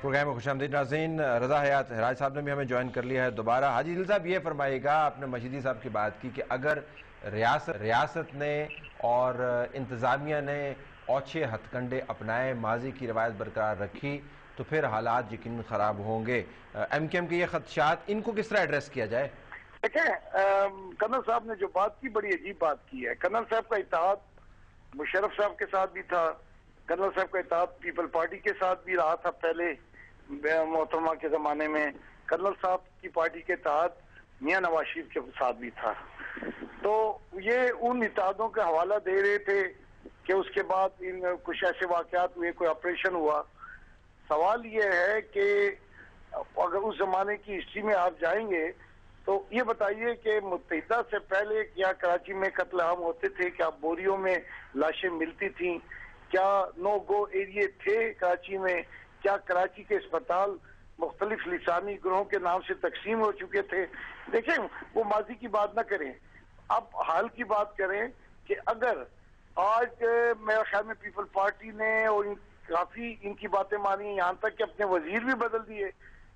Programme میں خوش آمدید ناظرین. رضا حیات ہراج صاحب نے بھی ہمیں جوائن کر لیا ہے دوبارہ. حاجی دل صاحب یہ فرمائیے گا, آپ نے مشیدی صاحب کی بات کی کہ اگر ریاست نے اور انتظامیہ نے اوچھے ہتھ کنڈے اپنائے, ماضی کی روایت برقرار رکھی, تو پھر حالات یقیناً خراب ہوں گے. ایم کیو ایم کے یہ خدشات, ان کو کس طرح ایڈریس کیا جائے؟ دیکھیں, کرنل صاحب نے جو بات کی بڑی عجیب بات کی ہے. کرنل صاحب کا اتحاد مشرف صاحب کے ساتھ بھی تھا, کرنل صاحب کا اتحاد پیپل پارٹی کے ساتھ بھی رہا تھا پہلے محترمہ کے زمانے میں, کرنل صاحب کی پارٹی کے اتحاد میاں نواز شریف کے ساتھ بھی تھا. تو یہ ان اتحادوں کا حوالہ دے رہے تھے کہ اس کے بعد ان کچھ ایسے واقعات ہوئے, کوئی آپریشن ہوا. سوال یہ ہے کہ اگر اس زمانے کی ہسٹری میں آپ جائیں گے تو یہ بتائیے کہ متحدہ سے پہلے کیا کراچی میں قتل عام ہوتے تھے؟ کیا بوریوں میں لاشیں ملتی تھیں؟ کیا نو گو ایریے تھے کراچی میں؟ کیا کراچی کے اسپتال مختلف لسانی گروہوں کے نام سے تقسیم ہو چکے تھے؟ دیکھیں, وہ ماضی کی بات نہ کریں, اب حال کی بات کریں کہ اگر آج میرے خیال میں پیپل پارٹی نے اور کافی ان کی باتیں مانی, یہاں تک کہ اپنے وزیر بھی بدل دیے.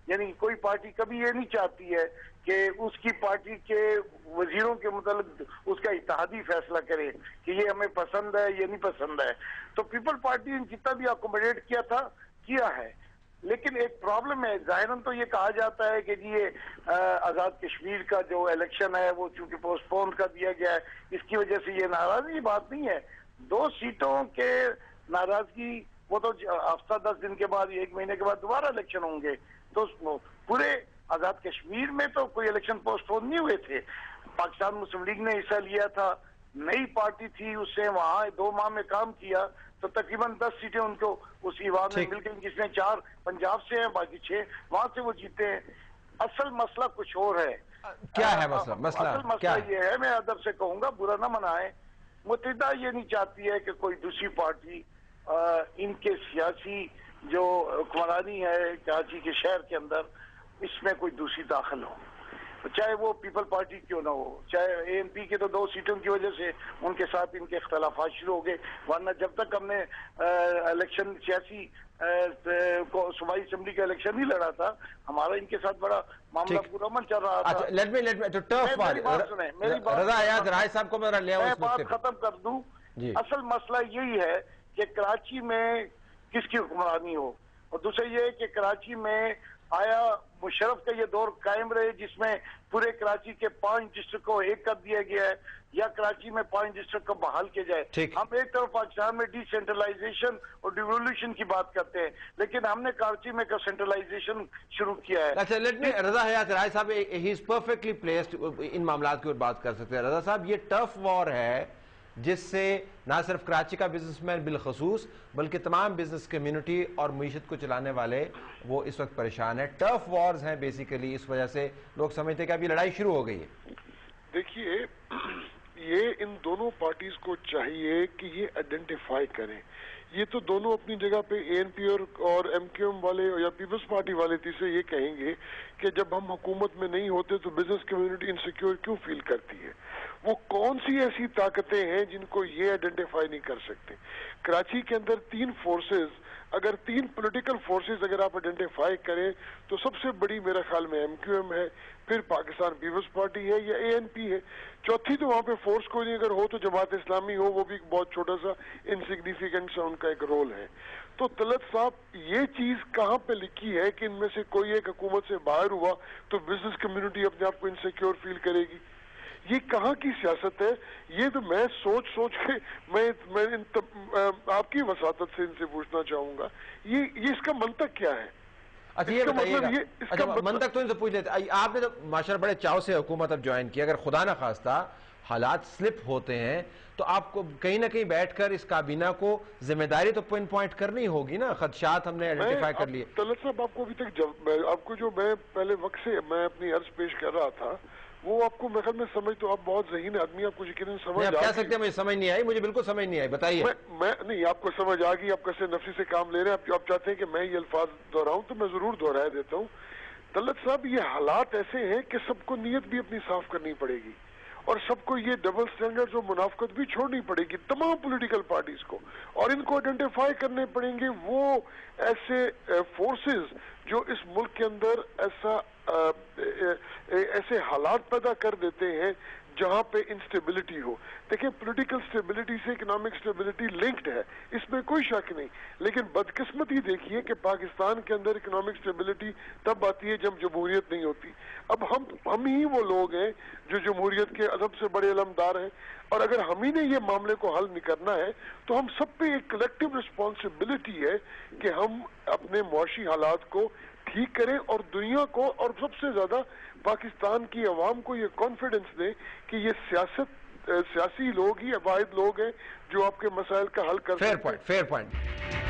یعنی کوئی پارٹی کبھی یہ نہیں چاہتی ہے کہ اس کی پارٹی کے وزیروں کے متعلق اس کا اتحادی فیصلہ کرے کہ یہ ہمیں پسند ہے, یہ نہیں پسند ہے. تو پیپل پارٹی نے جتنا بھی اکوموڈیٹ کیا تھا کیا ہے, لیکن ایک پرابلم ہے. ظاہراً تو یہ کہا جاتا ہے کہ یہ آزاد کشمیر کا جو الیکشن ہے وہ چونکہ پوسٹ پون کر دیا گیا ہے, اس کی وجہ سے یہ ناراضگی. بات نہیں ہے, 2 سیٹوں کے ناراضگی, وہ تو ہفتہ 10 دن کے بعد, 1 مہینے کے بعد دوبارہ الیکشن ہوں گے. تو پورے آزاد کشمیر میں تو کوئی الیکشن پوسٹ پون نہیں ہوئے تھے. پاکستان مسلم لیگ نے حصہ لیا تھا, نئی پارٹی تھی, اس سے وہاں 2 ماہ میں کام کیا, تو تقریباً 10 سیٹیں ان کو اس ایوان میں مل گئی, جس میں 4 پنجاب سے ہیں, باقی 6 وہاں سے وہ جیتے ہیں. اصل مسئلہ کچھ اور ہے. کیا ہے مسئلہ؟ اصل مسئلہ یہ ہے, میں ادب سے کہوں گا, برا نہ منائیں, متحدہ یہ نہیں چاہتی ہے کہ کوئی دوسری پارٹی ان کے سیاسی جو حکمرانی ہے کراچی کے شہر کے اندر, اس میں کوئی دوسری داخل ہو, چاہے وہ پیپل پارٹی کیوں نہ ہو. چاہے اے این پی کے تو 2 سیٹوں کی وجہ سے ان کے ساتھ ان کے اختلافات شروع ہو گئے, ورنہ جب تک ہم نے الیکشن سیاسی صوبائی اسمبلی کا الیکشن نہیں لڑا تھا, ہمارا ان کے ساتھ بڑا معاملہ پورا من چل رہا تھا. میری بات سنیں, میری بات ختم کر دوں. اصل مسئلہ یہی ہے کہ کراچی میں کس کی حکمرانی ہو, اور دوسرا یہ کہ کراچی میں آیا مشرف کا یہ دور قائم رہے جس میں پورے کراچی کے 5 ڈسٹرکٹ کو ایک کر دیا گیا ہے, یا کراچی میں 5 ڈسٹرکٹ کو بحال کیا جائے. ہم ایک طرف پاکستان میں ڈی سینٹرلائزیشن اور ڈیوولوشن کی بات کرتے ہیں, لیکن ہم نے کراچی میں سینٹرلائزیشن شروع کیا ہے. اچھا, رضا حیات رائے صاحب ہی از پرفیکٹلی پلیسڈ ان معاملات کی اور بات کر سکتے ہیں. رضا صاحب, یہ ٹف وار ہے جس سے نہ صرف کراچی کا بزنس مین بالخصوص بلکہ تمام بزنس کمیونٹی اور معیشت کو چلانے والے وہ اس وقت پریشان ہیں. ٹف وارز ہیں بیسیکلی, اس وجہ سے لوگ سمجھتے ہیں کہ اب یہ لڑائی شروع ہو گئی ہے. دیکھیے, یہ ان دونوں پارٹیز کو چاہیے کہ یہ آئیڈینٹیفائی کریں. یہ تو دونوں اپنی جگہ پہ اے این پی اور ایم کیو ایم والے یا پیپلز پارٹی والے تیسرے یہ کہیں گے کہ جب ہم حکومت میں نہیں ہوتے تو بزنس کمیونٹی انسیکیور کیوں فیل کرتی ہے. وہ کون سی ایسی طاقتیں ہیں جن کو یہ آئیڈینٹیفائی نہیں کر سکتے؟ کراچی کے اندر 3 فورسز, اگر 3 پولیٹیکل فورسز اگر آپ آئیڈینٹیفائی کریں تو سب سے بڑی میرا خیال میں ایم کیو ایم ہے, پھر پاکستان پیپلز پارٹی ہے, یا اے این پی ہے. چوتھی تو وہاں پہ فورس کوئی نہیں, اگر ہو تو جماعت اسلامی ہو, وہ بھی بہت چھوٹا سا انسگنیفیکنٹ سا ان کا ایک رول ہے. تو طلعت صاحب, یہ چیز کہاں پہ لکھی ہے کہ ان میں سے کوئی ایک حکومت سے باہر ہوا تو بزنس کمیونٹی اپنے آپ کو انسیکیور فیل کرے گی؟ یہ کہاں کی سیاست ہے؟ یہ تو میں سوچ کے میں آپ کی وساطت سے ان سے پوچھنا چاہوں گا, یہ اس کا منطق کیا ہے؟ اچھا, یہ بتائیے گا, منطق تو ان سے پوچھ لیتے. آپ نے تو ماشاءاللہ بڑے چاو سے حکومت اب جوائن کی, اگر خدا نہ خواستہ حالات سلپ ہوتے ہیں تو آپ کو کہیں نہ کہیں بیٹھ کر اس کابینہ کو ذمہ داری تو پن پوائنٹ کرنی ہوگی نا. خدشات ہم نے آئیڈینٹیفائی کر لیے. طلعت صاحب, آپ کو ابھی تک آپ کو جو میں پہلے وقت سے میں اپنی عرض پیش کر رہا تھا, وہ آپ کو میں سمجھ, تو آپ بہت ذہین آدمی, آپ کو یقیناً سمجھ کہہ سکتے ہیں مجھے سمجھ نہیں آئی, مجھے بالکل سمجھ نہیں آئی, بتائیے. میں نہیں, آپ کو سمجھ آ گئی, آپ کیسے نفسی سے کام لے رہے ہیں. آپ چاہتے ہیں کہ میں یہ الفاظ دہراؤں تو میں ضرور دہرا دیتا ہوں. طلعت صاحب, یہ حالات ایسے ہیں کہ سب کو نیت بھی اپنی صاف کرنی پڑے گی, اور سب کو یہ ڈبل سٹینڈرڈ اور منافقت بھی چھوڑنی پڑے گی تمام پولیٹیکل پارٹیز کو، اور ان کو آئیڈینٹیفائی کرنے پڑیں گے وہ ایسے فورسز جو اس ملک کے اندر ایسے حالات پیدا کر دیتے ہیں جہاں پہ انسٹیبلٹی ہو۔ دیکھیں پولیٹیکل سٹیبلٹی سے اکنامک سٹیبلٹی لنکڈ ہے، اس میں کوئی شک نہیں، لیکن بدقسمتی دیکھیے کہ پاکستان کے اندر اکنامک سٹیبلٹی تب آتی ہے جب جمہوریت نہیں ہوتی۔ اب ہم ہی وہ لوگ ہیں جو جمہوریت کے سب سے بڑے علمدار ہیں، اور اگر ہم ہی نے یہ معاملے کو حل نہیں کرنا ہے تو ہم سب پہ ایک کلیکٹیو رسپانسبلٹی ہے کہ ہم اپنے معاشی حالات کو ٹھیک کریں اور دنیا کو اور سب سے زیادہ پاکستان کی عوام کو یہ کانفیڈنس دیں کہ یہ سیاسی لوگ ہی واحد لوگ ہیں جو آپ کے مسائل کا حل کر سکتے ہیں۔ Fair point